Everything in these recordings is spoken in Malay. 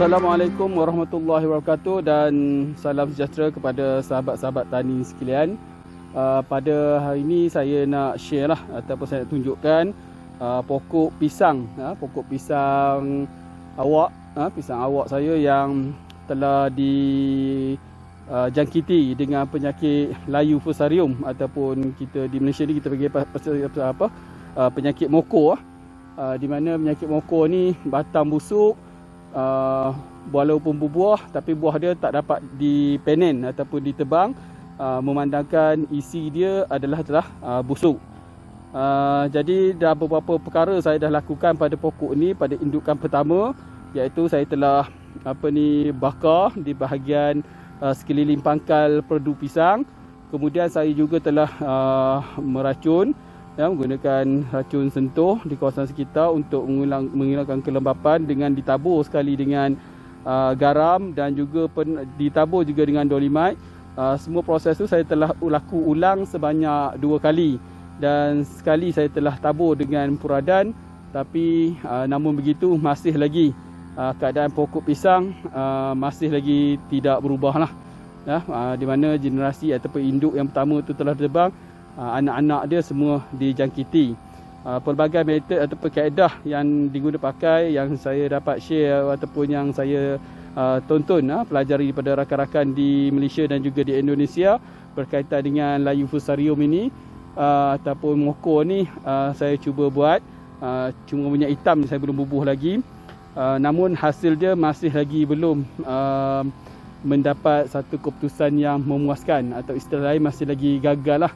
Assalamualaikum warahmatullahi wabarakatuh dan salam sejahtera kepada sahabat-sahabat tani sekalian. Pada hari ini saya nak share lah ataupun saya nak tunjukkan pokok pisang, pisang awak saya yang telah dijangkiti dengan penyakit layu fusarium ataupun kita di Malaysia ni kita panggil penyakit moko. Di mana penyakit moko ni batang busuk, walaupun berbuah tapi buah dia tak dapat dipanen ataupun ditebang, memandangkan isi dia adalah telah busuk. Jadi dah beberapa perkara saya dah lakukan pada pokok ni pada indukan pertama, iaitu saya telah bakar di bahagian sekeliling pangkal perdu pisang. Kemudian saya juga telah meracun menggunakan racun sentuh di kawasan sekitar untuk menghilangkan kelembapan dengan ditabur sekali dengan garam dan juga ditabur juga dengan dolimite. Semua proses tu saya telah ulang sebanyak 2 kali, dan sekali saya telah tabur dengan puradan, tapi namun begitu masih lagi keadaan pokok pisang masih lagi tidak berubah lah. Di mana generasi ataupun induk yang pertama tu telah terbang, anak-anak dia semua dijangkiti. Pelbagai metod ataupun kaedah yang digunakan pakai yang saya dapat share ataupun yang saya tonton pelajari daripada rakan-rakan di Malaysia dan juga di Indonesia berkaitan dengan layu fusarium ini ataupun moko ni, saya cuba buat. Cuma minyak hitam saya belum bubuh lagi, namun hasil dia masih lagi belum mendapat satu keputusan yang memuaskan, atau istilah lain masih lagi gagal lah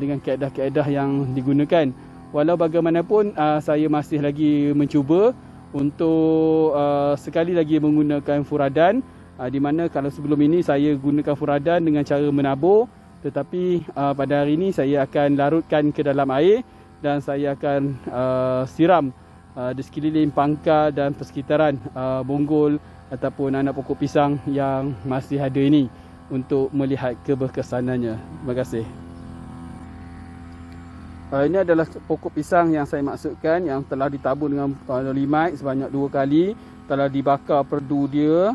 dengan kaedah-kaedah yang digunakan. Walau bagaimanapun saya masih lagi mencuba untuk sekali lagi menggunakan furadan, di mana kalau sebelum ini saya gunakan furadan dengan cara menabur, tetapi pada hari ini saya akan larutkan ke dalam air dan saya akan siram di sekeliling pangkal dan persekitaran bonggol ataupun anak pokok pisang yang masih ada ini untuk melihat keberkesanannya. Terima kasih. Ini adalah pokok pisang yang saya maksudkan, yang telah ditabur dengan dolimite sebanyak 2 kali, telah dibakar perdu dia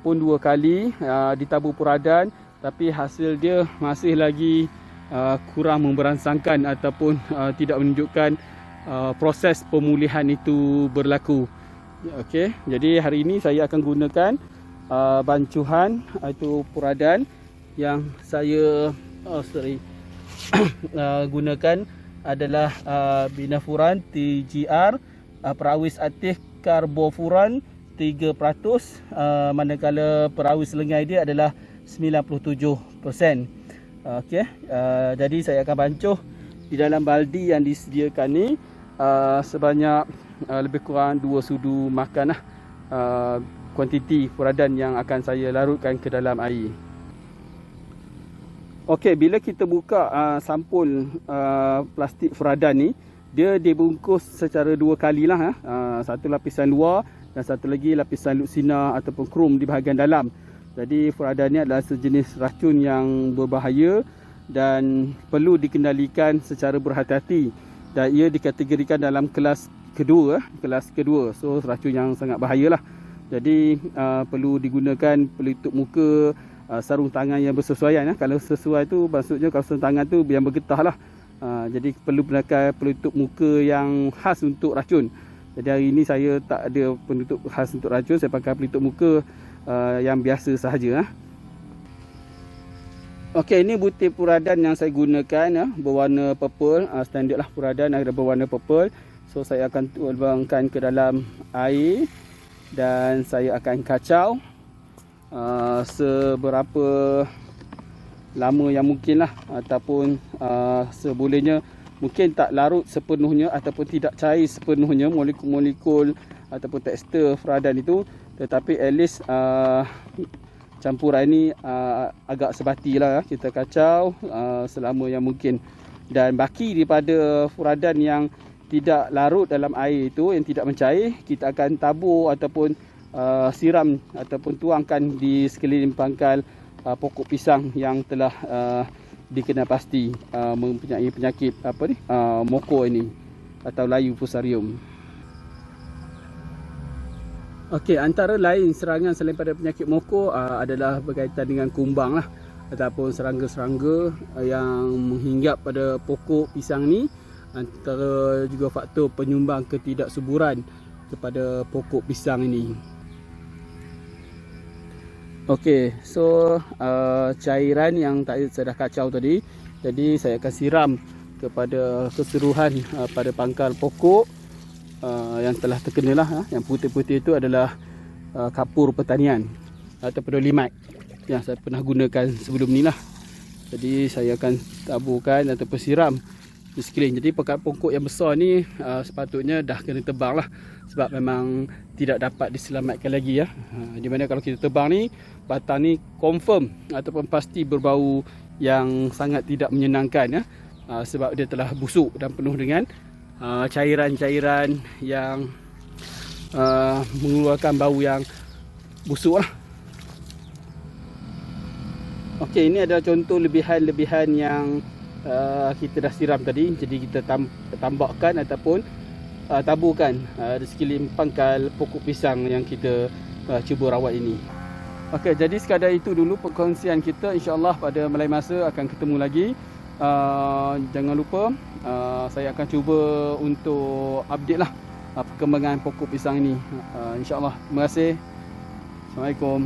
pun 2 kali, ditabur puradan, tapi hasil dia masih lagi kurang memberansangkan ataupun tidak menunjukkan proses pemulihan itu berlaku. Okey, jadi hari ini saya akan gunakan bancuhan itu puradan yang saya gunakan adalah binafuran TGR, perawis aktif karbofuran 3%, manakala perawis lengai dia adalah 97%. Okey, jadi saya akan bancuh di dalam baldi yang disediakan ni sebanyak lebih kurang 2 sudu makan kuantiti puradan yang akan saya larutkan ke dalam air. Okey, bila kita buka sampul plastik furadan ni, dia dibungkus secara 2 kali lah. Satu lapisan luar dan satu lagi lapisan luksina ataupun krom di bahagian dalam. Jadi furadan ni adalah sejenis racun yang berbahaya dan perlu dikendalikan secara berhati-hati, dan ia dikategorikan dalam kelas kedua. So racun yang sangat bahayalah. Jadi perlu digunakan pelitup muka, sarung tangan yang bersesuaian. Kalau sesuai tu maksudnya kalau sarung tangan tu yang bergetah lah. Jadi perlu pakai pelitup muka yang khas untuk racun. Jadi hari ini saya tak ada penutup khas untuk racun, saya pakai pelitup muka yang biasa sahaja. Okey, ini butir puradan yang saya gunakan berwarna purple, standard lah puradan ada berwarna purple. So saya akan tuangkan ke dalam air dan saya akan kacau seberapa lama yang mungkin lah, ataupun sebolehnya. Mungkin tak larut sepenuhnya ataupun tidak cair sepenuhnya molekul-molekul ataupun tekstur furadan itu, tetapi at least campuran ini agak sebati lah. Kita kacau selama yang mungkin, dan baki daripada furadan yang tidak larut dalam air itu, yang tidak mencair, kita akan tabur ataupun siram ataupun tuangkan di sekeliling pangkal pokok pisang yang telah dikenal pasti mempunyai penyakit moko ini atau layu fusarium. Okey, antara lain serangan selain pada penyakit mokok adalah berkaitan dengan kumbang lah, ataupun serangga-serangga yang menghinggap pada pokok pisang ni. Antara juga faktor penyumbang ketidaksuburan kepada pokok pisang ini. Okey, so cairan yang saya dah kacau tadi, jadi saya akan siram kepada keseluruhan pada pangkal pokok yang telah terkena lah. Yang putih-putih itu adalah kapur pertanian ataupun dolimat yang saya pernah gunakan sebelum ni lah. Jadi saya akan taburkan ataupun siram di sekeliling. Jadi pokok yang besar ni sepatutnya dah kena tebang lah, sebab memang tidak dapat diselamatkan lagi ya. Di mana kalau kita tebang ni, batang ni confirm ataupun pasti berbau yang sangat tidak menyenangkan ya. Sebab dia telah busuk dan penuh dengan cairan-cairan yang mengeluarkan bau yang busuk lah. Okey, ini adalah contoh lebihan-lebihan yang kita dah siram tadi. Jadi kita tambahkan ataupun taburkan di sekeliling pangkal pokok pisang yang kita cuba rawat ini. Okey, jadi sekadar itu dulu perkongsian kita. InsyaAllah pada lain masa akan ketemu lagi. Jangan lupa saya akan cuba untuk update lah perkembangan pokok pisang ini. InsyaAllah. Terima kasih. Assalamualaikum.